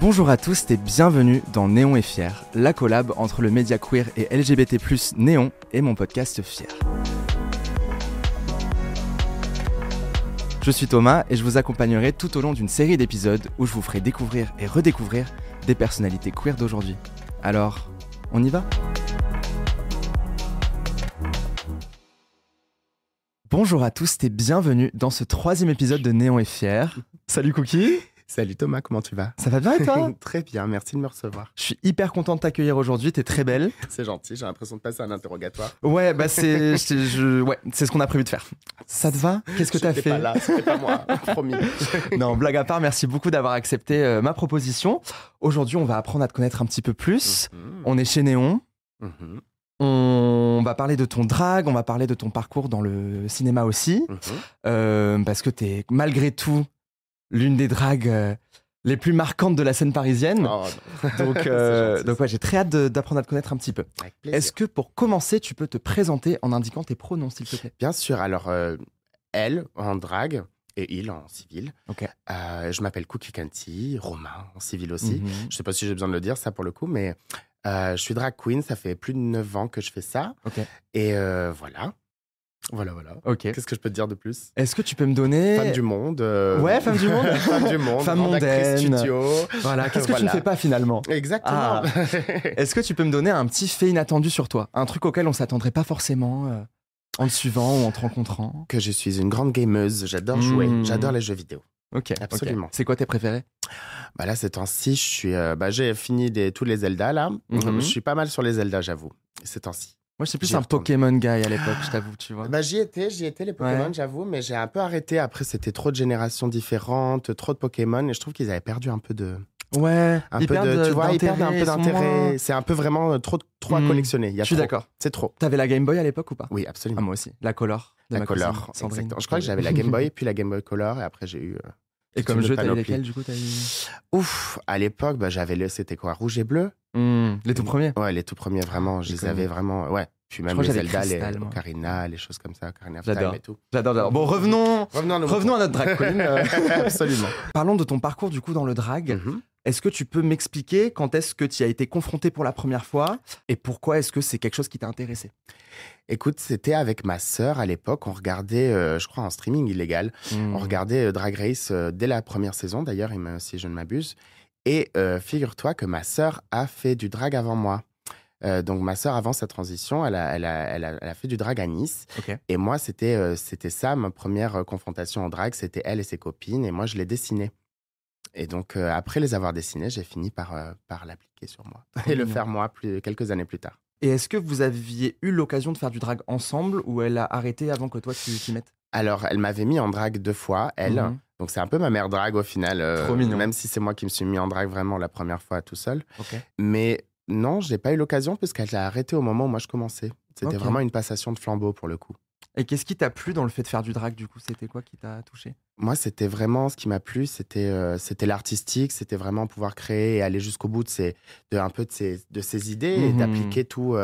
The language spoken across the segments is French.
Bonjour à tous et bienvenue dans Néon et Fier, la collab entre le média queer et LGBT+, Néon et mon podcast Fier. Je suis Thomas et je vous accompagnerai tout au long d'une série d'épisodes où je vous ferai découvrir et redécouvrir des personnalités queer d'aujourd'hui. Alors, on y va ? Bonjour à tous et bienvenue dans ce 3e épisode de Néon et Fier. Salut Cookie. Salut Thomas, comment tu vas ? Ça va bien et toi ? Très bien, merci de me recevoir. Je suis hyper content de t'accueillir aujourd'hui, t'es très belle. C'est gentil, j'ai l'impression de passer un interrogatoire. Ouais, bah c'est ce qu'on a prévu de faire. Ça te va ? Qu'est-ce que t'as fait ? J'étais pas là, c'était pas moi, promis. Non, blague à part, merci beaucoup d'avoir accepté ma proposition. Aujourd'hui, on va apprendre à te connaître un petit peu plus. On est chez Néon. On va parler de ton drag, on va parler de ton parcours dans le cinéma aussi. Parce que t'es malgré tout l'une des dragues les plus marquantes de la scène parisienne. Oh, donc ouais, j'ai très hâte d'apprendre à te connaître un petit peu. Avec plaisir. Est-ce que pour commencer, tu peux te présenter en indiquant tes pronoms, s'il te plaît ? Bien sûr, alors elle en drague et il en civil. Ok. Je m'appelle Cookie Kanti, Romain en civil aussi. Je sais pas si j'ai besoin de le dire ça pour le coup, mais je suis drag queen, ça fait plus de 9 ans que je fais ça. Ok. Et voilà. Voilà. Ok. Qu'est-ce que je peux te dire de plus ? Est-ce que tu peux me donner... Femme du monde. Ouais, femme du monde. Femme du monde. Femme grande actrice mondaine. studio. Voilà, qu'est-ce que tu ne fais pas finalement ? Exactement. Ah. Est-ce que tu peux me donner un petit fait inattendu sur toi ? Un truc auquel on s'attendrait pas forcément en te suivant ou en te rencontrant ? Que je suis une grande gameuse, j'adore jouer, j'adore les jeux vidéo. Ok, absolument. C'est quoi tes préférés ? Bah là, ces temps-ci, je suis, j'ai fini tous les Zelda là. Je suis pas mal sur les Zelda, j'avoue, ces temps-ci. Moi, je suis plus un Pokémon guy à l'époque, je t'avoue, tu vois. Bah, j'y étais les Pokémon, Ouais. j'avoue, mais j'ai un peu arrêté. Après, c'était trop de générations différentes, trop de Pokémon, et je trouve qu'ils avaient perdu un peu de... Ouais, ils perdent un peu d'intérêt. C'est un peu vraiment trop à collectionner. Je suis d'accord. C'est trop. T'avais la Game Boy à l'époque ou pas ? Oui, absolument. Ah, moi aussi. La Color. De La ma Color, cousine Sandrine. exactement. Je crois que j'avais la Game Boy, puis la Game Boy Color, et après j'ai eu... Et comme jeu, t'as eu lesquels du coup Ouf, à l'époque, c'était quoi ? Rouge et bleu ? Les tout premiers ? Ouais, les tout premiers, vraiment. Je les avais vraiment... Ouais. Puis même les Zelda, les Ocarina, les choses comme ça, Ocarina of Time et tout. J'adore. Bon, revenons à notre drag queen. Absolument. Parlons de ton parcours du coup dans le drag. Est-ce que tu peux m'expliquer quand est-ce que tu y as été confronté pour la première fois et pourquoi est-ce que c'est quelque chose qui t'a intéressé ? Écoute, c'était avec ma sœur à l'époque. On regardait, je crois, en streaming illégal. On regardait Drag Race dès la première saison, d'ailleurs, si je ne m'abuse. Et figure-toi que ma sœur a fait du drag avant moi. Donc, ma sœur, avant sa transition, elle a fait du drag à Nice. Okay. Et moi, c'était ça, ma première confrontation en drag. C'était elle et ses copines. Et moi, je les dessinais. Et donc, après les avoir dessinés, j'ai fini par l'appliquer sur moi. Et le faire moi quelques années plus tard. Et est-ce que vous aviez eu l'occasion de faire du drag ensemble ou elle a arrêté avant que toi, tu t'y mettes ? Alors, elle m'avait mis en drag 2 fois, elle. Donc, c'est un peu ma mère drag au final. Trop mignon. Même si c'est moi qui me suis mis en drag vraiment la première fois tout seul. Okay. Mais non, je n'ai pas eu l'occasion puisqu'elle a arrêté au moment où moi je commençais. C'était vraiment une passation de flambeau pour le coup. Et qu'est-ce qui t'a plu dans le fait de faire du drag du coup ? C'était quoi qui t'a touché ? Moi, c'était vraiment ce qui m'a plu, c'était l'artistique, c'était vraiment pouvoir créer et aller jusqu'au bout de ces idées et d'appliquer tout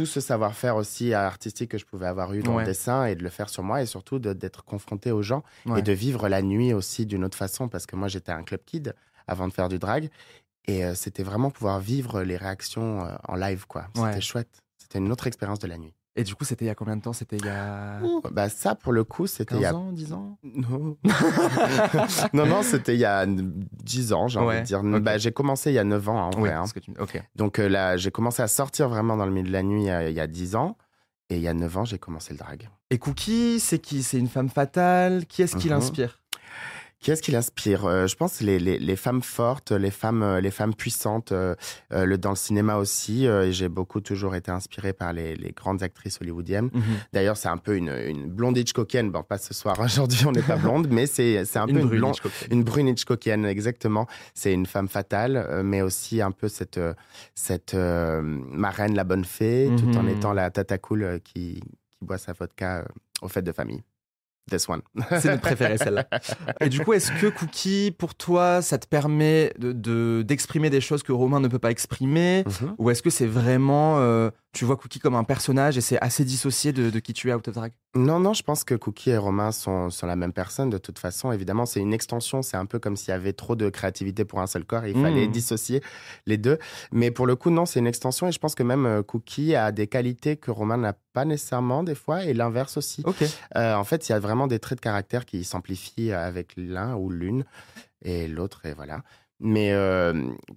ce savoir-faire aussi artistique que je pouvais avoir eu dans le dessin et de le faire sur moi et surtout d'être confronté aux gens et de vivre la nuit aussi d'une autre façon parce que moi, j'étais un club kid avant de faire du drag et c'était vraiment pouvoir vivre les réactions en live, quoi. C'était chouette. C'était une autre expérience de la nuit. Et du coup, c'était il y a combien de temps ? C'était il y a... ça, pour le coup, c'était 15 il y a... ans, 10 ans ? Non. non, c'était il y a 10 ans, j'ai envie de dire. Okay. J'ai commencé il y a 9 ans, en vrai. Donc là, j'ai commencé à sortir vraiment dans le milieu de la nuit il y a 10 ans. Et il y a 9 ans, j'ai commencé le drag. Et Cookie, c'est qui ? C'est une femme fatale ? Qui est-ce qui l'inspire ? Qui est-ce qui l'inspire ? Je pense les femmes fortes, les femmes puissantes, dans le cinéma aussi. Et j'ai toujours été inspiré par les grandes actrices hollywoodiennes. D'ailleurs, c'est un peu une blonde Hitchcockienne. Bon, pas ce soir, aujourd'hui, on n'est pas blonde, mais c'est un peu une brune Hitchcockienne, exactement. C'est une femme fatale, mais aussi un peu cette marraine, la bonne fée, tout en étant la tata cool qui boit sa vodka aux fêtes de famille. This one. C'est notre préférée, celle-là. Et du coup, est-ce que Cookie, pour toi, ça te permet d'exprimer des choses que Romain ne peut pas exprimer ? Ou est-ce que c'est vraiment... tu vois Cookie comme un personnage et c'est assez dissocié de qui tu es out of drag? Non, je pense que Cookie et Romain sont la même personne de toute façon. Évidemment, c'est une extension. C'est un peu comme s'il y avait trop de créativité pour un seul corps. Il fallait dissocier les deux. Mais pour le coup, non, c'est une extension. Et je pense que même Cookie a des qualités que Romain n'a pas nécessairement des fois et l'inverse aussi. Ok. En fait, il y a vraiment des traits de caractère qui s'amplifient avec l'un ou l'une et l'autre. Et voilà. Mais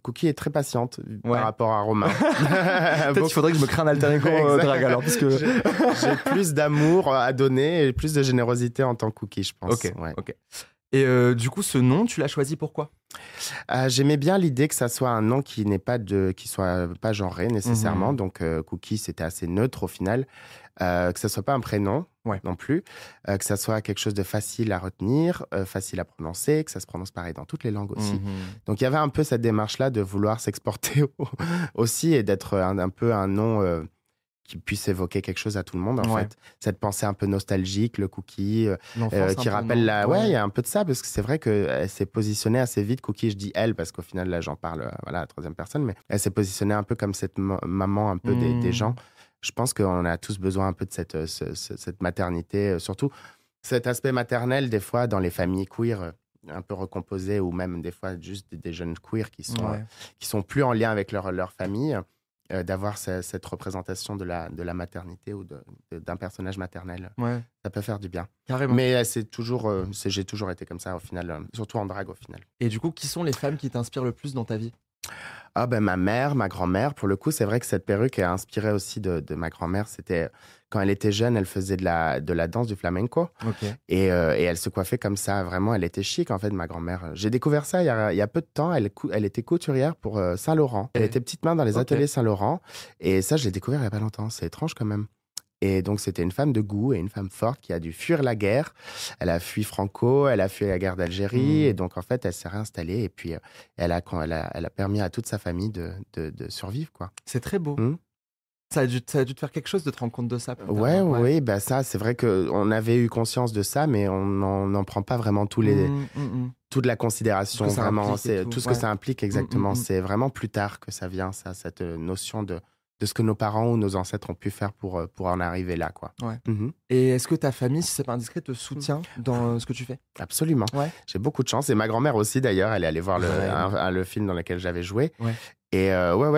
Cookie est très patiente par rapport à Romain. Peut-être qu'il faudrait que je me crée un alter ego drag alors, puisque j'ai plus d'amour à donner et plus de générosité en tant que Cookie, je pense. Ok. Et du coup, ce nom, tu l'as choisi pourquoi? J'aimais bien l'idée que ça soit un nom qui soit pas genré nécessairement. Donc Cookie, c'était assez neutre au final. Que ça soit pas un prénom non plus, que ça soit quelque chose de facile à retenir, facile à prononcer, que ça se prononce pareil dans toutes les langues aussi. Donc il y avait un peu cette démarche-là de vouloir s'exporter aussi et d'être un peu un nom qui puisse évoquer quelque chose à tout le monde en fait. Cette pensée un peu nostalgique, le Cookie, qui rappelle il y a un peu de ça parce que c'est vrai qu'elle s'est positionnée assez vite. Cookie, je dis elle parce qu'au final là j'en parle à la troisième personne, mais elle s'est positionnée un peu comme cette maman un peu des gens. Je pense qu'on a tous besoin un peu de cette maternité, surtout cet aspect maternel des fois dans les familles queer un peu recomposées ou même des fois juste des jeunes queer qui sont plus en lien avec leur famille, d'avoir cette représentation de la maternité ou d'un personnage maternel. Ça peut faire du bien. Carrément. Mais j'ai toujours été comme ça au final, surtout en drague au final. Et du coup, qui sont les femmes qui t'inspirent le plus dans ta vie? Ah ben ma mère, ma grand-mère, pour le coup, c'est vrai que cette perruque est inspirée aussi de ma grand-mère. C'était quand elle était jeune, elle faisait de la danse du flamenco. Et elle se coiffait comme ça. Vraiment, elle était chic en fait, ma grand-mère. J'ai découvert ça il y a peu de temps. Elle était couturière pour Saint-Laurent. Elle était petite main dans les ateliers Saint-Laurent. Et ça, je l'ai découvert il y a pas longtemps. C'est étrange quand même. Et donc, c'était une femme de goût et une femme forte qui a dû fuir la guerre. Elle a fui Franco, elle a fui la guerre d'Algérie. Et donc, en fait, elle s'est réinstallée. Et puis, elle a permis à toute sa famille de survivre, quoi. C'est très beau. Ça a dû te faire quelque chose de te rendre compte de ça. Oui, bah ça, c'est vrai qu'on avait eu conscience de ça, mais on n'en prend pas vraiment toute la considération. Vraiment, c'est tout ce que ça implique, exactement. C'est vraiment plus tard que ça vient, ça, cette notion de ce que nos parents ou nos ancêtres ont pu faire pour en arriver là, quoi. Et est-ce que ta famille, si c'est pas indiscret, te soutient dans ce que tu fais? Absolument. J'ai beaucoup de chance. Et ma grand-mère aussi, d'ailleurs, elle est allée voir le film dans lequel j'avais joué. Et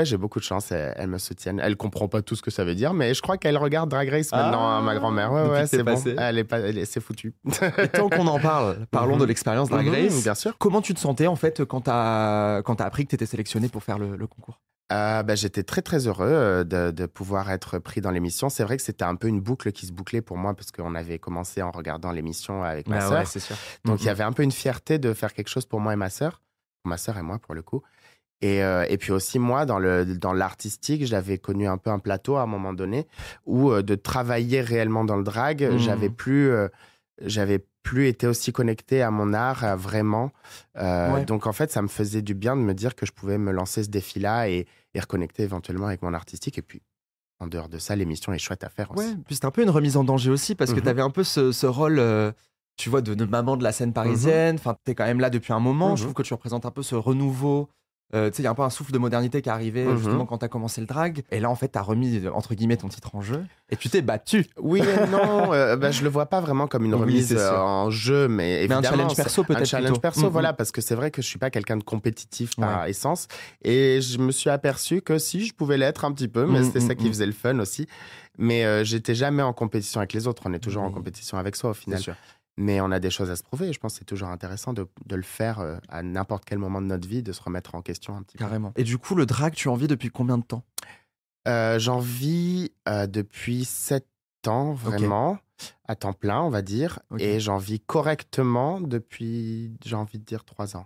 j'ai beaucoup de chance. Elle me soutient. Elle comprend pas tout ce que ça veut dire, mais je crois qu'elle regarde Drag Race maintenant, ma grand-mère. C'est bon. C'est foutu. Et tant qu'on en parle, parlons de l'expérience Drag Race. Bien sûr. Comment tu te sentais en fait quand t'as appris que t'étais sélectionné pour faire le concours? J'étais très très heureux de pouvoir être pris dans l'émission. C'est vrai que c'était un peu une boucle qui se bouclait pour moi parce qu'on avait commencé en regardant l'émission avec ma sœur. C'est sûr. Donc il y avait un peu une fierté de faire quelque chose pour moi et ma sœur et moi pour le coup. Et puis aussi moi dans l'artistique, j'avais connu un peu un plateau à un moment donné où de travailler réellement dans le drag, j'avais plus été aussi connecté à mon art, vraiment. Donc, en fait, ça me faisait du bien de me dire que je pouvais me lancer ce défi-là et reconnecter éventuellement avec mon artistique. Et puis, en dehors de ça, l'émission est chouette à faire aussi. Puis c'était un peu une remise en danger aussi parce que tu avais un peu ce rôle, tu vois, de maman de la scène parisienne. Enfin, tu es quand même là depuis un moment. Je trouve que tu représentes un peu ce renouveau. Tu sais, il y a un peu un souffle de modernité qui est arrivé justement quand tu as commencé le drag. Et là, en fait, tu as remis, entre guillemets, ton titre en jeu et tu t'es battu. Oui et non. Je le vois pas vraiment comme une remise en jeu, mais évidemment. Mais un challenge perso, peut-être. Un challenge perso, voilà, parce que c'est vrai que je suis pas quelqu'un de compétitif par essence. Et je me suis aperçu que si, je pouvais l'être un petit peu, mais c'était ça qui faisait le fun aussi. Mais j'étais jamais en compétition avec les autres. On est toujours en compétition avec soi au final. C'est sûr. Mais on a des choses à se prouver et je pense que c'est toujours intéressant de le faire à n'importe quel moment de notre vie, de se remettre en question un petit peu. Carrément. Et du coup, le drag, tu en vis depuis combien de temps? J'en vis depuis 7 ans, vraiment, à temps plein, on va dire. Et j'en vis correctement depuis, j'ai envie de dire, 3 ans.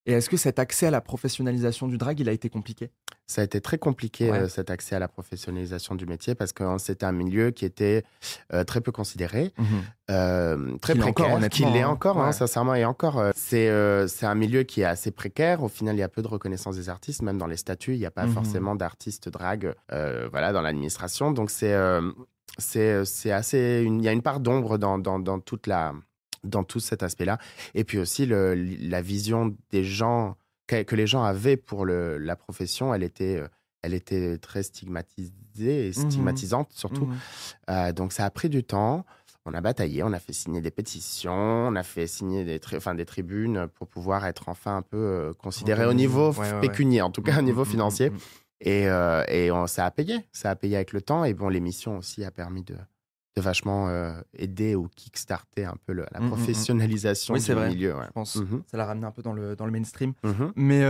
Et est-ce que cet accès à la professionnalisation du drag, il a été compliqué? Ça a été très compliqué, cet accès à la professionnalisation du métier, parce que c'était un milieu qui était très peu considéré, très précaire, qui l'est encore, sincèrement, et encore. C'est un milieu qui est assez précaire. Au final, il y a peu de reconnaissance des artistes, même dans les statuts, il n'y a pas forcément d'artistes drag dans l'administration. Donc, c'est assez... Il y a une part d'ombre dans tout cet aspect-là. Et puis aussi, la vision des gens, que les gens avaient pour la profession, elle était elle était très stigmatisée et stigmatisante surtout. Donc ça a pris du temps. On a bataillé, on a fait signer des pétitions, on a fait signer des tribunes pour pouvoir être enfin un peu considéré au niveau pécunier, en tout cas au niveau financier. Et ça a payé avec le temps. Et bon, l'émission aussi a permis de vachement aider ou kickstarter un peu la professionnalisation du milieu. Ouais. Je pense. Ça l'a ramené un peu dans le mainstream. Mais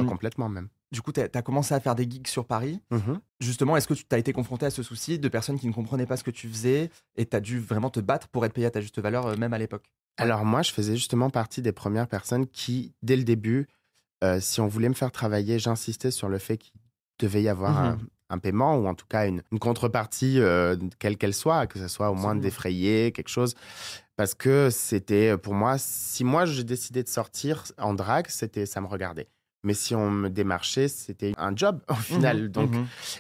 complètement même. Du coup, tu as commencé à faire des gigs sur Paris. Justement, est-ce que tu as été confronté à ce souci de personnes qui ne comprenaient pas ce que tu faisais et tu as dû vraiment te battre pour être payé à ta juste valeur, même à l'époque? Alors moi, je faisais justement partie des premières personnes qui, dès le début, si on voulait me faire travailler, j'insistais sur le fait qu'il devait y avoir un paiement ou en tout cas une contrepartie, quelle qu'elle soit, que ce soit au moins défrayé, quelque chose. Parce que c'était, pour moi, si moi j'ai décidé de sortir en drague, ça me regardait. Mais si on me démarchait, c'était un job au final. Donc,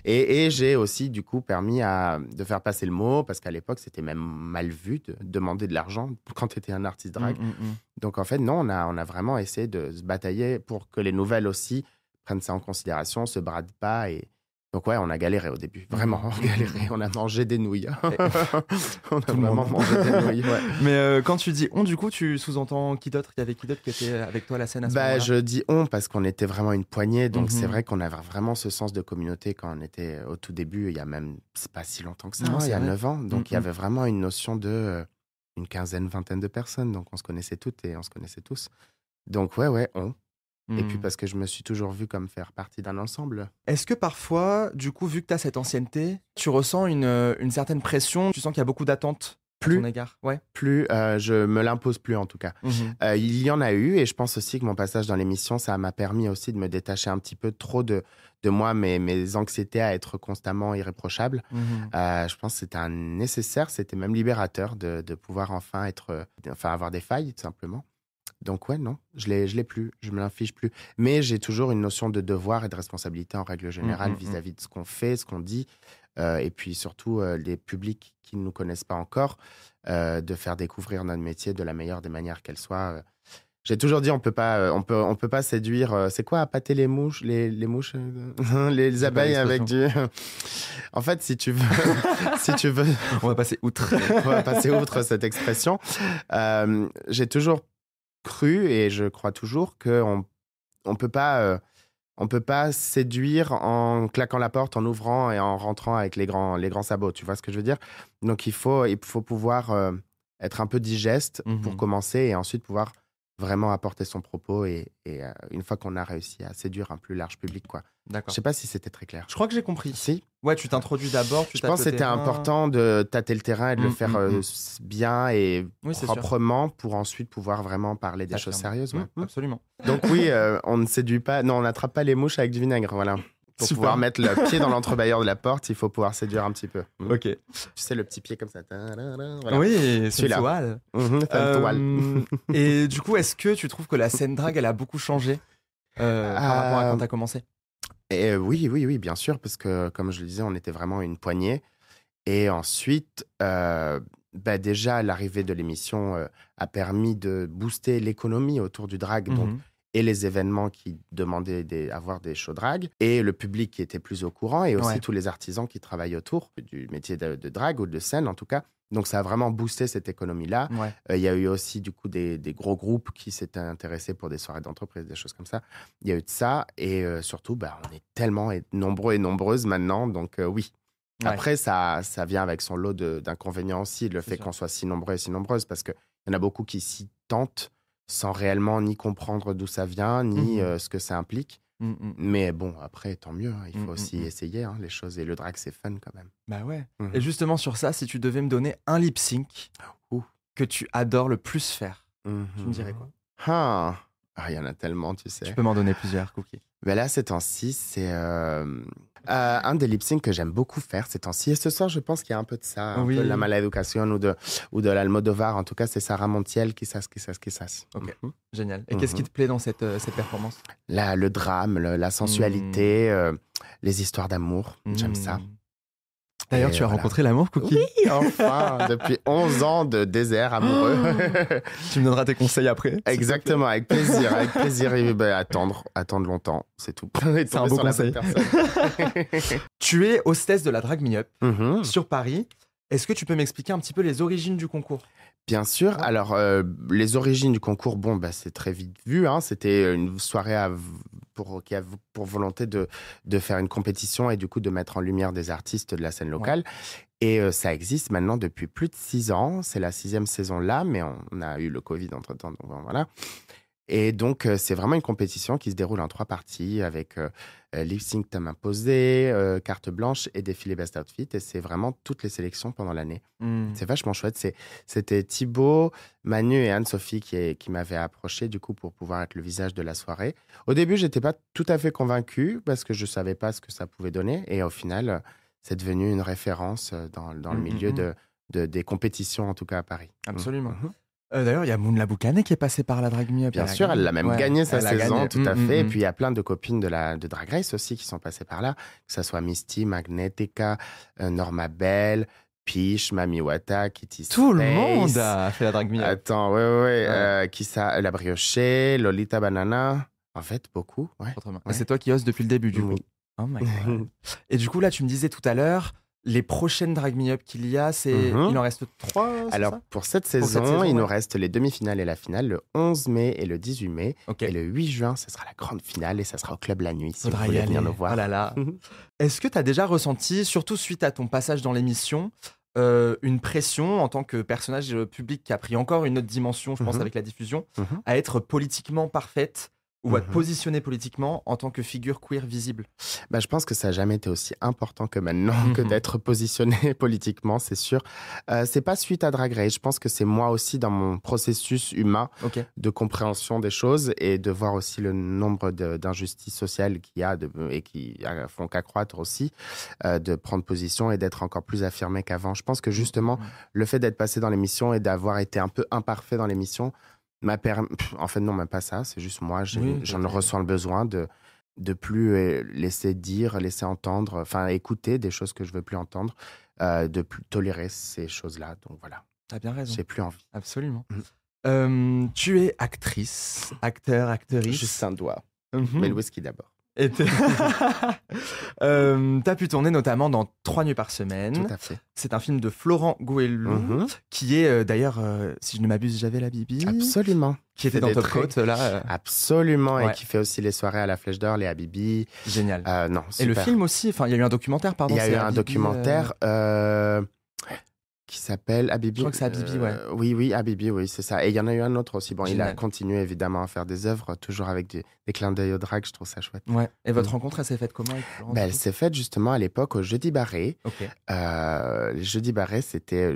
et j'ai aussi du coup permis de faire passer le mot, parce qu'à l'époque, c'était même mal vu de demander de l'argent quand tu étais un artiste drague. Donc en fait, non, on a vraiment essayé de se batailler pour que les nouvelles aussi prennent ça en considération, se bradent pas. Et donc ouais, on a galéré au début, vraiment, on a galéré, on a mangé des nouilles. On a vraiment mangé des nouilles, ouais. Mais quand tu dis on, du coup, tu sous-entends qui d'autre? Il y avait qui d'autre qui était avec toi à la scène à ce moment-là? Je dis on parce qu'on était vraiment une poignée, donc c'est vrai qu'on avait vraiment ce sens de communauté quand on était au tout début, il y a même, c'est pas si longtemps que ça, il y a 9 ans, donc il y avait vraiment une notion de une quinzaine, vingtaine de personnes, donc on se connaissait toutes et on se connaissait tous. Donc ouais, on. Et puis parce que je me suis toujours vu comme faire partie d'un ensemble. Est-ce que parfois, du coup, vu que tu as cette ancienneté, tu ressens une certaine pression? Tu sens qu'il y a beaucoup d'attentes à ton égard? Ouais. Plus, je me l'impose plus en tout cas. Il y en a eu et je pense aussi que mon passage dans l'émission, ça m'a permis aussi de me détacher un petit peu trop de moi, mes anxiétés à être constamment irréprochable. Je pense que c'était nécessaire, c'était même libérateur de pouvoir enfin avoir des failles tout simplement. Donc ouais, non, je l'ai plus, je me l'inflige plus. Mais j'ai toujours une notion de devoir et de responsabilité en règle générale vis-à-vis de ce qu'on fait, ce qu'on dit, et puis surtout les publics qui ne nous connaissent pas encore, de faire découvrir notre métier de la meilleure des manières qu'elle soit. J'ai toujours dit on peut pas séduire. C'est quoi, appâter les mouches, les mouches, les abeilles avec du. En fait, si tu veux, on va passer outre. On va passer outre cette expression. J'ai toujours cru et je crois toujours qu'on peut pas séduire en claquant la porte, en ouvrant et en rentrant avec les grands sabots. Tu vois ce que je veux dire? Donc il faut pouvoir être un peu digeste pour commencer et ensuite pouvoir vraiment apporter son propos et une fois qu'on a réussi à séduire un plus large public, quoi. D'accord. Je sais pas si c'était très clair. Je crois que j'ai compris. Si. Ouais, tu t'introduis d'abord. Je pense que c'était important de tâter le terrain et de le faire bien et proprement pour ensuite pouvoir vraiment parler des choses sérieuses. Ouais. Absolument. Donc oui, on ne séduit pas, non, on n'attrape pas les mouches avec du vinaigre, voilà. Pour pouvoir mettre le pied dans l'entrebâilleur de la porte, il faut pouvoir séduire un petit peu. Ok. Tu sais, le petit pied comme ça. Voilà. Oui, c'est une toile. Toile. Et du coup, est-ce que tu trouves que la scène drague, elle a beaucoup changé par rapport à quand tu as commencé? Et oui, bien sûr, parce que comme je le disais, on était vraiment une poignée. Et ensuite, déjà, l'arrivée de l'émission a permis de booster l'économie autour du drag. Donc, et les événements qui demandaient d'avoir des shows drag, et le public qui était plus au courant, et aussi tous les artisans qui travaillent autour du métier de drag ou de scène en tout cas. Donc ça a vraiment boosté cette économie-là. Il y a eu aussi du coup des gros groupes qui s'étaient intéressés pour des soirées d'entreprise, des choses comme ça. Il y a eu de ça, et surtout, on est tellement nombreux et nombreuses maintenant, donc oui. Après, ça vient avec son lot d'inconvénients aussi, le fait qu'on soit si nombreux et si nombreuses, parce qu'il y en a beaucoup qui s'y tentent sans réellement ni comprendre d'où ça vient, ni ce que ça implique. Mais bon, après, tant mieux, hein, il faut aussi essayer les choses. Et le drag, c'est fun quand même. Bah ouais. Et justement, sur ça, si tu devais me donner un lip sync que tu adores le plus faire, tu me dirais quoi? Il y en a tellement, tu sais. Tu peux m'en donner plusieurs, Cookie. Mais là, ces temps-ci, c'est un des lip syncs que j'aime beaucoup faire ces temps-ci. Et ce soir, je pense qu'il y a un peu de ça, un peu de la Mala Education ou de l'Almodovar. En tout cas, c'est Sarah Montiel, Quizás. Ok, génial. Et qu'est-ce qui te plaît dans cette performance? Le drame, la sensualité, les histoires d'amour. J'aime ça. D'ailleurs, tu as rencontré l'amour, Cookie? Oui, enfin, depuis 11 ans de désert amoureux. Tu me donneras tes conseils après. Exactement, avec plaisir, avec plaisir. Et attendre longtemps, c'est tout. C'est un beau conseil. Tu es hostesse de la Drag Me Up sur Paris. Est-ce que tu peux m'expliquer un petit peu les origines du concours? Bien sûr. Alors, les origines du concours, c'est très vite vu. Hein. C'était une soirée qui a pour volonté de faire une compétition et du coup de mettre en lumière des artistes de la scène locale. Ouais. Et ça existe maintenant depuis plus de 6 ans. C'est la 6e saison là, mais on a eu le Covid entre-temps, donc voilà. Et donc, c'est vraiment une compétition qui se déroule en 3 parties avec lip sync thème imposé, carte blanche et défilé best outfit. Et c'est vraiment toutes les sélections pendant l'année. C'est vachement chouette. C'était Thibaut, Manu et Anne-Sophie qui m'avaient approché du coup pour pouvoir être le visage de la soirée. Au début, j'étais pas tout à fait convaincue parce que je savais pas ce que ça pouvait donner. Et au final, c'est devenu une référence dans le milieu des compétitions, en tout cas à Paris. Absolument. D'ailleurs, il y a Moon Laboukane qui est passée par la Drag Me Up. Bien sûr, elle a même gagné sa saison, tout à fait. Et puis, il y a plein de copines de Drag Race aussi qui sont passées par là, que ce soit Misty, Magnetica, Norma Bell, Peach, Mami Wata, Kitty Space. Tout le monde a fait la Drag Me Up. Attends, ouais. Qui ça? La Briochée, Lolita Banana. En fait, beaucoup. Ouais. Et c'est toi qui hostes depuis le début, du coup. Oh my God. Et du coup, là, tu me disais tout à l'heure, les prochaines Drag Me Up qu'il y a, il en reste 3. Alors, pour cette saison, il nous reste les demi-finales et la finale le 11 mai et le 18 mai. Et le 8 juin, ce sera la grande finale et ça sera au Club La Nuit. Si vous voulez venir nous voir. Oh là là. Est-ce que tu as déjà ressenti, surtout suite à ton passage dans l'émission, une pression en tant que personnage public qui a pris encore une autre dimension, je pense, avec la diffusion, à être politiquement parfaite ou à te positionner politiquement en tant que figure queer visible? Je pense que ça n'a jamais été aussi important que maintenant que d'être positionné politiquement, c'est sûr. C'est pas suite à Drag Race. Je pense que c'est moi aussi dans mon processus humain de compréhension des choses et de voir aussi le nombre d'injustices sociales qu'il y a et qui font qu'accroître aussi, de prendre position et d'être encore plus affirmé qu'avant. Je pense que justement, le fait d'être passé dans l'émission et d'avoir été un peu imparfait dans l'émission en fait, non, même pas ça. C'est juste moi, j'en ressens le besoin de plus laisser dire, laisser entendre, enfin écouter des choses que je veux plus entendre, de plus tolérer ces choses-là. Donc voilà. T'as bien raison. J'ai plus envie. Absolument. Tu es actrice, actrice. Juste un doigt. Mais le whisky d'abord. Et t'as pu tourner notamment dans 3 nuits par semaine. Tout à fait. C'est un film de Florent Gouelou, qui est d'ailleurs, si je ne m'abuse, J'avais la Bibi. Absolument. Qui était dans Top Coat, là. Absolument, et qui fait aussi les soirées à la Flèche d'Or, les Habibi. Génial. Non, super. Et le film aussi, il y a eu un documentaire, pardon. Il y a eu un documentaire qui s'appelle Habibi. Je crois que c'est Habibi, ouais. Oui, Habibi, oui, c'est ça. Et il y en a eu un autre aussi. Bon, génial. Il a continué évidemment à faire des œuvres, toujours avec des clins d'œil au drag, je trouve ça chouette. Ouais. Et votre rencontre, elle s'est faite comment avec Florent? Elle s'est faite justement à l'époque au Jeudi Barré. Les Jeudi Barré, c'était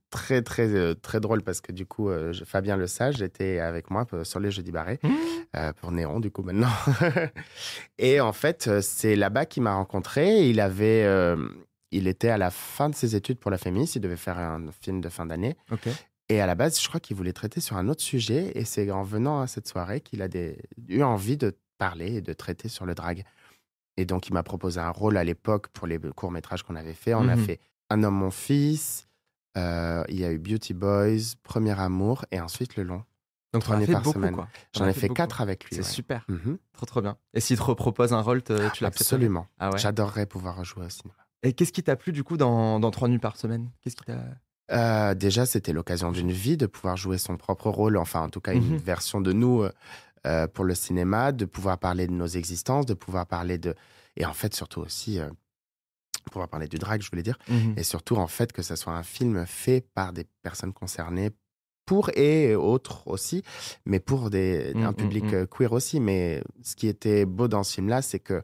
très, très, très drôle parce que du coup, Fabien Le Sage était avec moi sur les Jeudi Barré, pour Néon, du coup, maintenant. Et en fait, c'est là-bas qu'il m'a rencontré. Il était à la fin de ses études pour la Fémis, il devait faire un film de fin d'année. Et à la base, je crois qu'il voulait traiter sur un autre sujet. Et c'est en venant à cette soirée qu'il a eu envie de parler et de traiter sur le drag. Et donc, il m'a proposé un rôle à l'époque pour les courts-métrages qu'on avait fait. On a fait Un homme, mon fils, il y a eu Beauty Boys, Premier amour et ensuite le long. Donc, 3 nuits par semaine. J'en ai fait 4 avec lui. C'est super. Trop bien. Et s'il te repropose un rôle, tu l'acceptes? Absolument. J'adorerais pouvoir rejouer au cinéma. Et qu'est-ce qui t'a plu du coup dans 3 nuits par semaine? Qu'est-ce qui t'a... Déjà, c'était l'occasion d'une vie de pouvoir jouer son propre rôle, enfin en tout cas une version de nous pour le cinéma, de pouvoir parler de nos existences, de pouvoir parler de... Et en fait, surtout aussi, pouvoir parler du drag, je voulais dire. Et surtout, en fait, que ce soit un film fait par des personnes concernées, pour et autres aussi, mais pour un public queer aussi. Mais ce qui était beau dans ce film-là, c'est que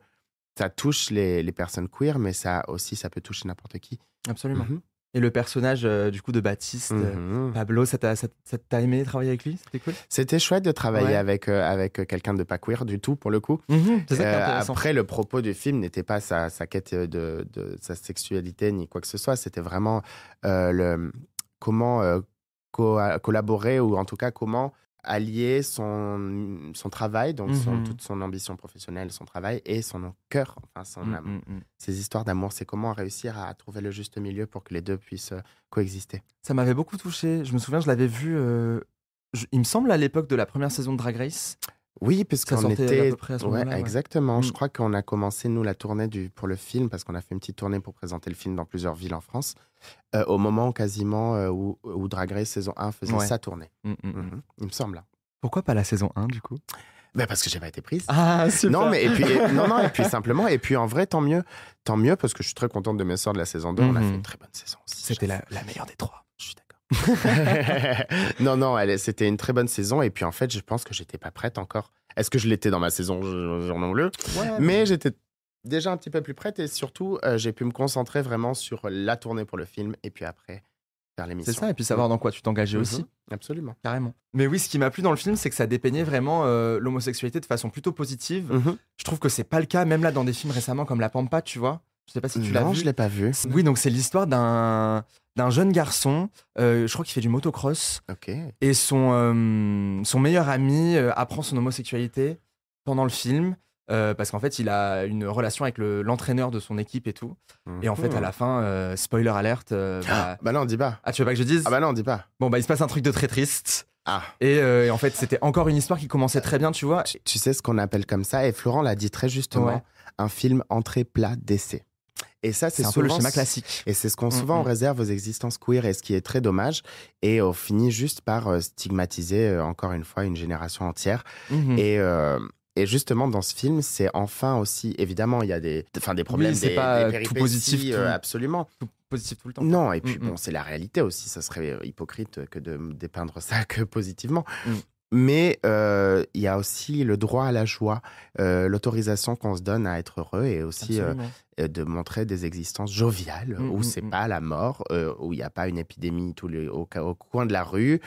ça touche les personnes queer, mais ça peut toucher n'importe qui. Absolument. Et le personnage du coup de Baptiste, Pablo, ça t'a aimé travailler avec lui? C'était cool? C'était chouette de travailler avec quelqu'un de pas queer du tout, pour le coup. C'est ça qui est intéressant. Après, le propos du film n'était pas sa quête de sa sexualité ni quoi que ce soit. C'était vraiment comment collaborer, ou en tout cas comment allier son travail, donc toute son ambition professionnelle, son travail, et son cœur, enfin son âme. Ces histoires d'amour, c'est comment réussir à trouver le juste milieu pour que les deux puissent coexister. Ça m'avait beaucoup touché. Je me souviens, je l'avais vu, il me semble, à l'époque de la première saison de Drag Race. Oui, puisqu'on sortait à était... peu près à ce moment-là, ouais. Exactement. Je crois qu'on a commencé, nous, la tournée pour le film, parce qu'on a fait une petite tournée pour présenter le film dans plusieurs villes en France, au moment quasiment où Drag Race saison 1 faisait sa tournée. Il me semble. Pourquoi pas la saison 1, du coup? Parce que j'ai pas été prise. Ah, super. Non, mais et puis simplement, et puis en vrai, tant mieux, parce que je suis très contente de mes sorts de la saison 2. On a fait une très bonne saison aussi. C'était la meilleure des 3. Je suis d'accord. Non, c'était une très bonne saison, et puis en fait, je pense que j'étais pas prête encore. Est-ce que je l'étais dans ma saison journal mais j'étais déjà un petit peu plus prête, et surtout, j'ai pu me concentrer vraiment sur la tournée pour le film, et puis après, faire l'émission. C'est ça, et puis savoir dans quoi tu t'engageais aussi. Absolument. Carrément. Mais oui, ce qui m'a plu dans le film, c'est que ça dépeignait vraiment l'homosexualité de façon plutôt positive. Je trouve que c'est pas le cas, même là dans des films récemment comme La Pampa, tu vois. Je sais pas si tu l'as vu. Non, je l'ai pas vu. Oui, donc c'est l'histoire d'un jeune garçon, je crois qu'il fait du motocross. Ok. Et son meilleur ami apprend son homosexualité pendant le film. Parce qu'en fait, il a une relation avec l'entraîneur de son équipe et tout. Et en fait, à la fin, spoiler alerte. Bah non, dis pas. Ah, tu veux pas que je dise? Ah bah non, dis pas. Bon, il se passe un truc de très triste. Ah. Et en fait, c'était encore une histoire qui commençait très bien, tu vois. Tu sais ce qu'on appelle comme ça, et Florent l'a dit très justement, un film entrée, plat, décès. Et ça, c'est un souvent peu le schéma classique. Et c'est ce qu'on souvent on réserve aux existences queer, et ce qui est très dommage. Et on finit juste par stigmatiser, encore une fois, une génération entière. Et justement, dans ce film, c'est enfin aussi... Évidemment, il y a des problèmes, c'est pas des péripéties, tout positif, absolument. Tout positif tout le temps. Non, et puis bon, c'est la réalité aussi. Ça serait hypocrite que de dépeindre ça que positivement. Mais il y a aussi le droit à la joie, l'autorisation qu'on se donne à être heureux, et aussi de montrer des existences joviales où c'est pas la mort, où il n'y a pas une épidémie au coin de la rue,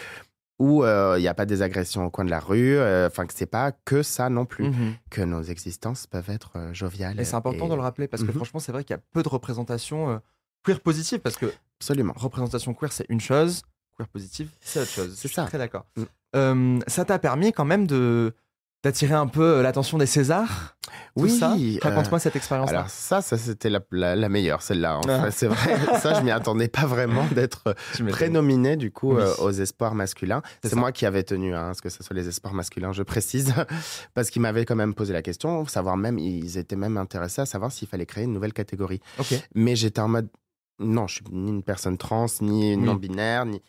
où il n'y a pas des agressions au coin de la rue, que c'est pas que ça non plus, que nos existences peuvent être joviales. Et c'est important de le rappeler, parce que franchement, c'est vrai qu'il y a peu de représentation queer positive, parce que absolument, représentation queer, c'est une chose, queer positive, c'est autre chose. C'est Je ça. suis très d'accord. Ça t'a permis quand même d'attirer un peu l'attention des Césars. Oui, ça. Raconte-moi cette expérience-là. Alors ça c'était la meilleure, celle-là. Enfin, c'est vrai, ça je m'y attendais pas vraiment d'être prénominé du coup aux espoirs masculins. C'est moi qui avais tenu à ce que ce soit les espoirs masculins, je précise, parce qu'ils m'avaient quand même posé la question, ils étaient même intéressés à savoir s'il fallait créer une nouvelle catégorie. Mais j'étais en mode... Non, je suis ni une personne trans, ni non-binaire, ni...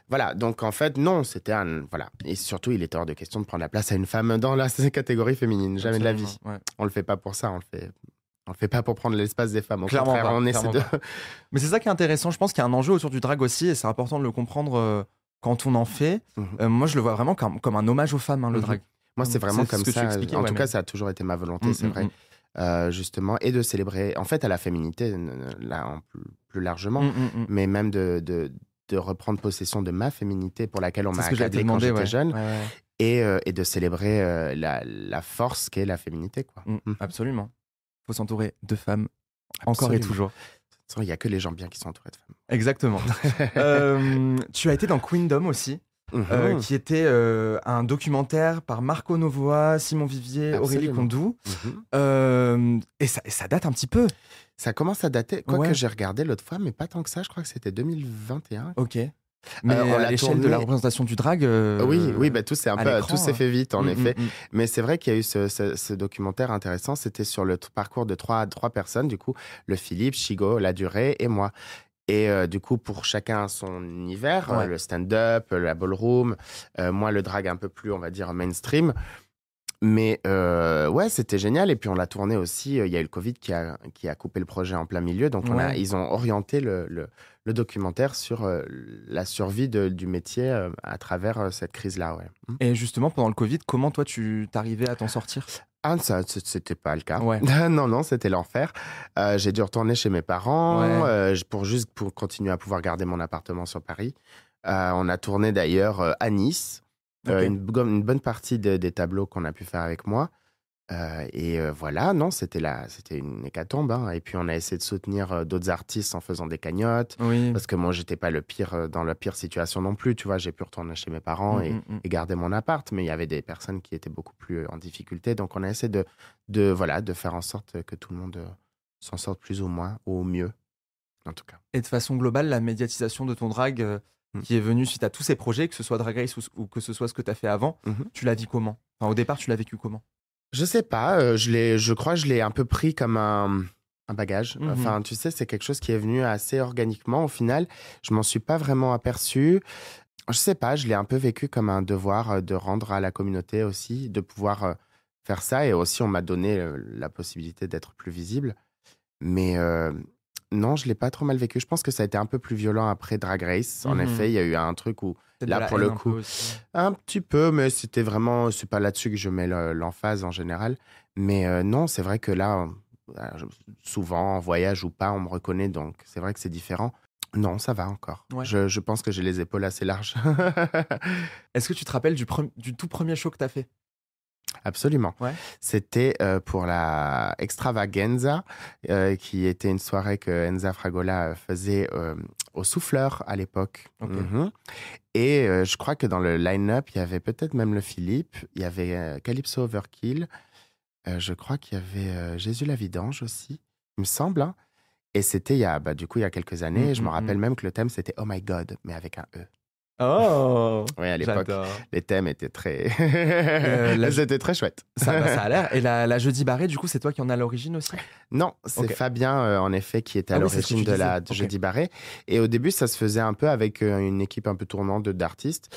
Voilà, donc en fait, non, c'était Voilà. Et surtout, il était hors de question de prendre la place à une femme dans la catégorie féminine. Jamais de la vie. Ouais. On le fait pas pour ça, on le fait pas pour prendre l'espace des femmes. Au contraire, on essaie de... Mais c'est ça qui est intéressant. Je pense qu'il y a un enjeu autour du drag aussi, et c'est important de le comprendre quand on en fait. Moi, je le vois vraiment comme un hommage aux femmes, le drag. Moi, c'est vraiment comme ça. En tout cas, ça a toujours été ma volonté, c'est vrai. Justement, et de célébrer, en fait, à la féminité, là, plus largement, mais même de reprendre possession de ma féminité pour laquelle on m'a accablé quand j'étais jeune, et de célébrer la force qu'est la féminité, quoi. Absolument. Il faut s'entourer de femmes, encore et toujours. Il n'y a que les gens bien qui sont entourés de femmes. Exactement. Tu as été dans Queendom aussi. Qui était un documentaire par Marco Novoa, Simon Vivier, Aurélie Condou. Et ça date un petit peu. Ça commence à dater, quoique j'ai regardé l'autre fois, mais pas tant que ça, je crois que c'était 2021. Ok. Mais à l'échelle de la représentation du drag... Oui, tout s'est fait vite, en effet. Mais c'est vrai qu'il y a eu ce documentaire intéressant, c'était sur le parcours de trois personnes, du coup, le Philippe, Chigo, La Durée et moi. Et du coup, pour chacun son univers, le stand-up, la ballroom, moi, le drag un peu plus, on va dire, mainstream. Mais c'était génial. Et puis, on l'a tourné aussi. Il y a eu le Covid qui a coupé le projet en plein milieu. Donc, ils ont orienté le documentaire sur la survie du métier à travers cette crise-là. Ouais. Et justement, pendant le Covid, comment toi, tu t'arrivais à t'en sortir ? Ah, ça, c'était pas le cas. Non, c'était l'enfer. J'ai dû retourner chez mes parents pour continuer à pouvoir garder mon appartement sur Paris. On a tourné d'ailleurs à Nice, une bonne partie des tableaux qu'on a pu faire avec moi. Voilà, non, c'était une hécatombe, hein. Et puis on a essayé de soutenir d'autres artistes en faisant des cagnottes, Oui. parce que moi, j'étais pas dans la pire situation non plus, tu vois. J'ai pu retourner chez mes parents et garder mon appart, mais il y avait des personnes qui étaient beaucoup plus en difficulté. Donc on a essayé de faire en sorte que tout le monde s'en sorte plus ou moins, ou au mieux, en tout cas. Et de façon globale, la médiatisation de ton drag qui est venue suite à tous ces projets, que ce soit Drag Race ou que ce soit ce que tu as fait avant, tu l'as vis comment? Enfin, au départ, tu l'as vécu comment? Je sais pas, je crois que je l'ai un peu pris comme un bagage. Enfin, tu sais, c'est quelque chose qui est venu assez organiquement au final. Je m'en suis pas vraiment aperçu. Je sais pas, je l'ai un peu vécu comme un devoir de rendre à la communauté aussi, de pouvoir faire ça. Et aussi, on m'a donné la possibilité d'être plus visible. Mais non, je l'ai pas trop mal vécu. Je pense que ça a été un peu plus violent après Drag Race. En effet, il y a eu un truc où, là, pour le coup, un petit peu, mais c'est pas là-dessus que je mets l'emphase en général. Mais non, c'est vrai que là, souvent, en voyage ou pas, on me reconnaît, donc c'est vrai que c'est différent. Non, ça va encore. Ouais. Je pense que j'ai les épaules assez larges. Est-ce que tu te rappelles du tout premier show que tu as fait? Absolument. Ouais. C'était pour la Extravaganza, qui était une soirée que Enza Fragola faisait au Souffleur à l'époque. Okay. Et je crois que dans le line-up, il y avait peut-être même le Philippe, il y avait Calypso Overkill, je crois qu'il y avait Jésus la Vidange aussi, il me semble. Hein. Et c'était il y a quelques années. Je me rappelle même que le thème, c'était Oh My God, mais avec un E. Oh, oui, à l'époque, les thèmes étaient très... C'était très chouette. Ça a l'air. Et la Jeudi Barré, du coup, c'est toi qui en as l'origine aussi? Non, c'est Fabien, en effet, qui était à l'origine de la Jeudi Barré. Et au début, ça se faisait un peu avec une équipe un peu tournante d'artistes.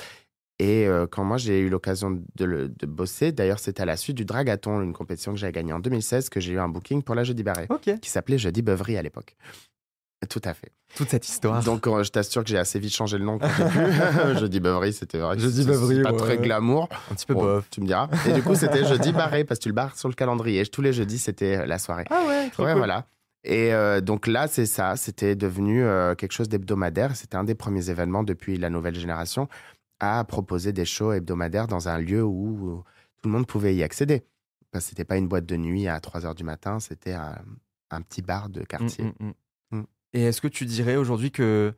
Et quand moi, j'ai eu l'occasion de bosser, d'ailleurs, c'était à la suite du Dragathon, une compétition que j'avais gagnée en 2016, que j'ai eu un booking pour la Jeudi Barré, qui s'appelait Jeudi Beuverie à l'époque. Tout à fait. Toute cette histoire. Donc, je t'assure que j'ai assez vite changé le nom quand j'ai pu. Jeudi Beuverie, c'était vrai que c'est pas très glamour. Un petit peu bof. Tu me diras. Et du coup, c'était Jeudi Barré, parce que tu le barres sur le calendrier. Tous les jeudis, c'était la soirée. Ah ouais, trop cool. Voilà. Et donc là, c'est ça. C'était devenu quelque chose d'hebdomadaire. C'était un des premiers événements depuis la nouvelle génération à proposer des shows hebdomadaires dans un lieu où tout le monde pouvait y accéder. Parce que c'était pas une boîte de nuit à 3h du matin, c'était un petit bar de quartier. Et est-ce que tu dirais aujourd'hui que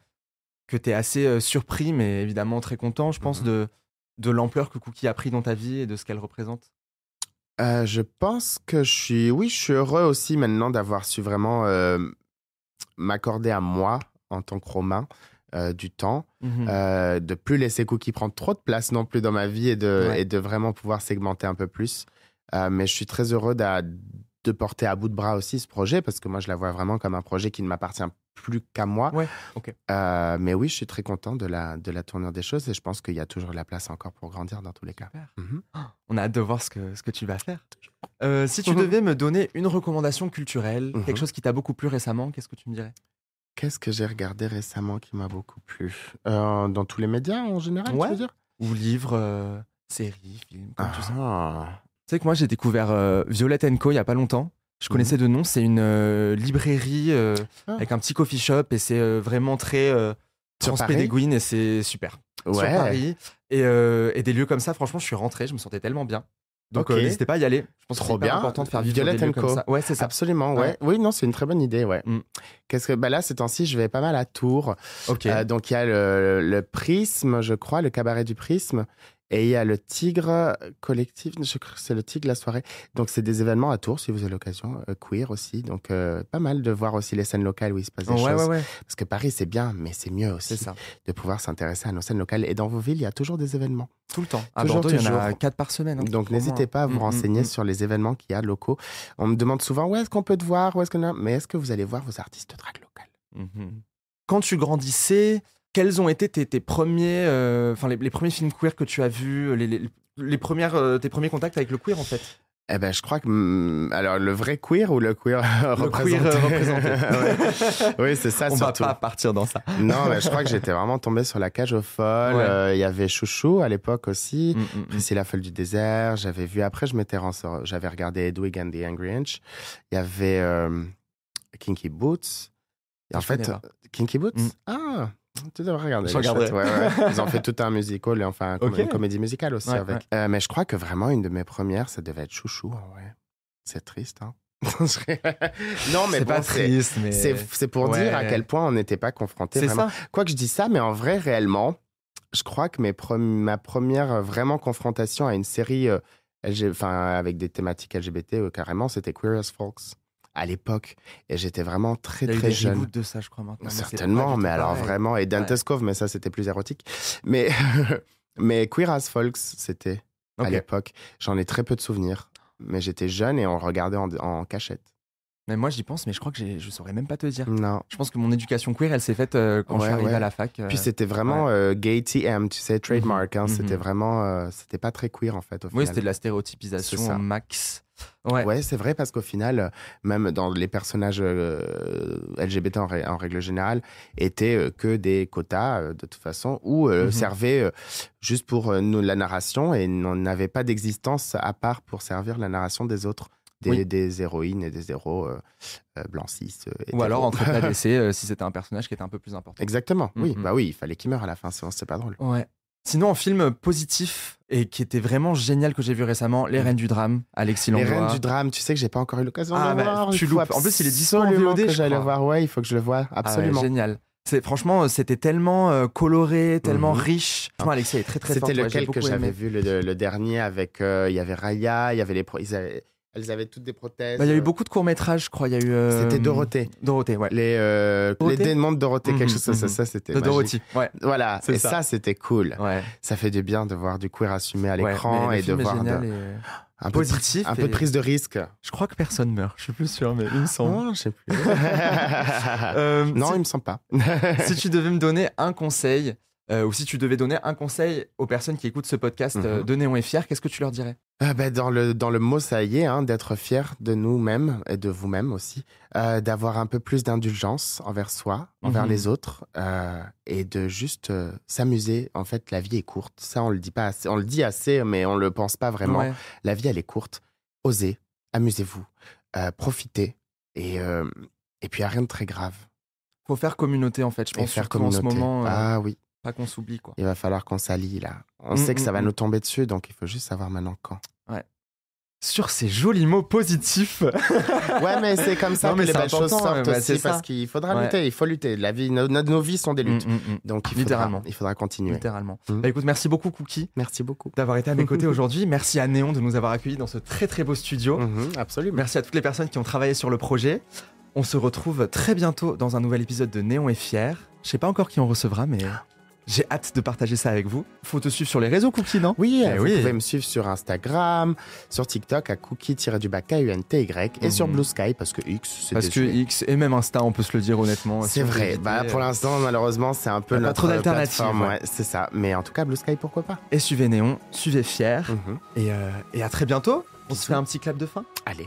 tu es assez surpris, mais évidemment très content, je pense, de l'ampleur que Cookie a pris dans ta vie et de ce qu'elle représente? Je pense que je suis heureux aussi maintenant d'avoir su vraiment m'accorder à moi en tant que Romain du temps, de plus laisser Cookie prendre trop de place non plus dans ma vie et de vraiment pouvoir segmenter un peu plus. Mais je suis très heureux de porter à bout de bras aussi ce projet, parce que moi, je la vois vraiment comme un projet qui ne m'appartient plus qu'à moi. Ouais, ok. Mais oui, je suis très content de la tournure des choses et je pense qu'il y a toujours de la place encore pour grandir dans tous les cas. On a hâte de voir ce que tu vas faire. Si tu devais me donner une recommandation culturelle, quelque chose qui t'a beaucoup plu récemment, qu'est-ce que tu me dirais? Qu'est-ce que j'ai regardé récemment qui m'a beaucoup plu? Dans tous les médias en général, tu veux dire? Ou livres, séries, films, comme tu sais. Tu sais que moi, j'ai découvert Violet & Co il y a pas longtemps. Je connaissais de nom. C'est une librairie avec un petit coffee shop et c'est vraiment très transpédéguine et c'est super. Sur Paris. Et des lieux comme ça, franchement, je suis rentré, je me sentais tellement bien. Donc n'hésitez pas à y aller. Je pense que c'est hyper important de faire vivre des lieux comme ça. Ouais, c'est ça. Absolument, ouais. Oui, non, c'est une très bonne idée, ouais. Qu'est-ce que là, ces temps-ci, je vais pas mal à Tours. Donc il y a le Prisme, je crois, le cabaret du Prisme. Et il y a le Tigre collectif, je crois que c'est le Tigre la soirée. Donc c'est des événements à Tours, si vous avez l'occasion, queer aussi. Donc pas mal de voir aussi les scènes locales où il se passe des choses. Parce que Paris, c'est bien, mais c'est mieux aussi de pouvoir s'intéresser à nos scènes locales. Et dans vos villes, il y a toujours des événements. Tout le temps. À Bordeaux, il y en a 4 par semaine. Donc n'hésitez pas à vous renseigner sur les événements qu'il y a locaux. On me demande souvent où est-ce qu'on peut te voir, mais est-ce que vous allez voir vos artistes de drague locales? Quand tu grandissais, quels ont été tes premiers, les premiers films queer que tu as vus, tes premiers contacts avec le queer en fait? Eh ben, je crois que alors le vrai queer ou le queer représenté. Le queer représenté. Oui, c'est ça. On surtout. Va pas partir dans ça. Non, mais je crois que j'étais vraiment tombé sur la cage aux folles. Il y avait Chouchou à l'époque aussi. Priscilla Folle du désert. J'avais vu. Après, j'avais regardé Hedwig and the Angry Inch. Il y avait Kinky Boots. Et en fait, Kinky Boots. Ah. Tu devrais regarder. Je regarderai. Ouais. Ils ont fait tout un musical, enfin une comédie musicale aussi avec. Ouais. Mais je crois que vraiment une de mes premières, ça devait être Chouchou. Ouais. C'est triste, hein. Non, mais c'est bon, pas triste, mais c'est pour dire à quel point on n'était pas confrontés. C'est vraiment. ça. Quoi que je dis ça, mais en vrai, réellement, je crois que ma première vraiment confrontation à une série avec des thématiques LGBT, carrément, c'était Queer as Folks à l'époque. Et j'étais vraiment très, très jeune. Il y a eu des reboots de ça, je crois, maintenant. Certainement, mais alors vraiment. Et Dante's Cove, mais ça, c'était plus érotique. Mais Queer as Folks, c'était à l'époque. J'en ai très peu de souvenirs. Mais j'étais jeune et on regardait en cachette. Mais moi, j'y pense, mais je crois que je saurais même pas te dire. Non. Je pense que mon éducation queer, elle s'est faite quand je suis arrivé à la fac. Puis c'était vraiment gay TM, tu sais, trademark. C'était vraiment... c'était pas très queer, en fait, au final. Oui, c'était de la stéréotypisation max. Ouais, c'est vrai, parce qu'au final, même dans les personnages LGBT en règle générale, étaient que des quotas, de toute façon, ou servaient juste pour la narration et n'avaient pas d'existence à part pour servir la narration des autres. Des héroïnes et des héros blancs cis. Ou alors entre d'essai si c'était un personnage qui était un peu plus important. Exactement, oui. Bah oui, il fallait qu'il meure à la fin, sinon c'est pas drôle. Ouais. Sinon, un film positif et qui était vraiment génial que j'ai vu récemment, Les Reines du Drame, Alexis Langlois. Les Reines du Drame, tu sais que j'ai pas encore eu l'occasion de le voir. Tu loupes. En plus, il est disponible en VOD, que j'allais le voir. Ouais, il faut que je le voie, absolument. Génial. Franchement, c'était tellement coloré, tellement riche. Franchement, Alexis est très très fort. C'était lequel que j'avais vu, le dernier, avec... Il y avait Raya, il y avait elles avaient toutes des prothèses. Il y a eu beaucoup de courts-métrages, je crois. Il y a eu, C'était Dorothée. Dorothée, ouais. Les démons de Dorothée, quelque chose comme ça, c'était de Dorothy, ouais. Voilà, et ça, c'était cool. Ouais. Ça fait du bien de voir du queer assumé à l'écran et de voir un peu positif, un peu de prise de risque. Je crois que personne meurt, je suis plus sûr, mais il me semble. Non, je sais plus. Non, il me semble pas. Si tu devais me donner un conseil, ou si tu devais donner un conseil aux personnes qui écoutent ce podcast de Néon est fier, qu'est-ce que tu leur dirais ? Dans le mot, ça y est, hein, d'être fier de nous-mêmes et de vous-même aussi, d'avoir un peu plus d'indulgence envers soi, envers les autres, et de juste s'amuser. En fait, la vie est courte. Ça, on le dit pas assez. On le dit assez, mais on le pense pas vraiment. Ouais. La vie, elle est courte. Osez, amusez-vous, profitez, et puis il n'y a rien de très grave. Faut faire communauté, en fait, je pense, surtout en ce moment. Ah oui. Pas qu'on s'oublie, quoi. Il va falloir qu'on s'allie, là. On sait que ça va nous tomber dessus, donc il faut juste savoir maintenant quand. Ouais. Sur ces jolis mots positifs. Ouais, mais c'est comme ça que les belles choses sortent aussi, parce qu'il faudra lutter, il faut lutter. La vie, nos vies sont des luttes. Donc il faudra continuer. Littéralement. Bah, écoute, merci beaucoup, Cookie. Merci beaucoup. D'avoir été à mes côtés aujourd'hui. Merci à Néon de nous avoir accueillis dans ce très très beau studio. Absolument. Merci à toutes les personnes qui ont travaillé sur le projet. On se retrouve très bientôt dans un nouvel épisode de Néon est fier. Je sais pas encore qui on recevra, mais... J'ai hâte de partager ça avec vous. Faut te suivre sur les réseaux, Cookie, non ? Oui, vous pouvez me suivre sur Instagram, sur TikTok à Cookie-KUNTY et sur Blue Sky parce que X, c'est parce que X et même Insta, on peut se le dire honnêtement. C'est vrai. Pour l'instant, malheureusement, c'est un peu notre trop d'alternatives. Ouais, c'est ça. Mais en tout cas, Blue Sky, pourquoi pas ? Et suivez Néon, suivez Fier. Et à très bientôt. On se fait un petit clap de fin ? Allez.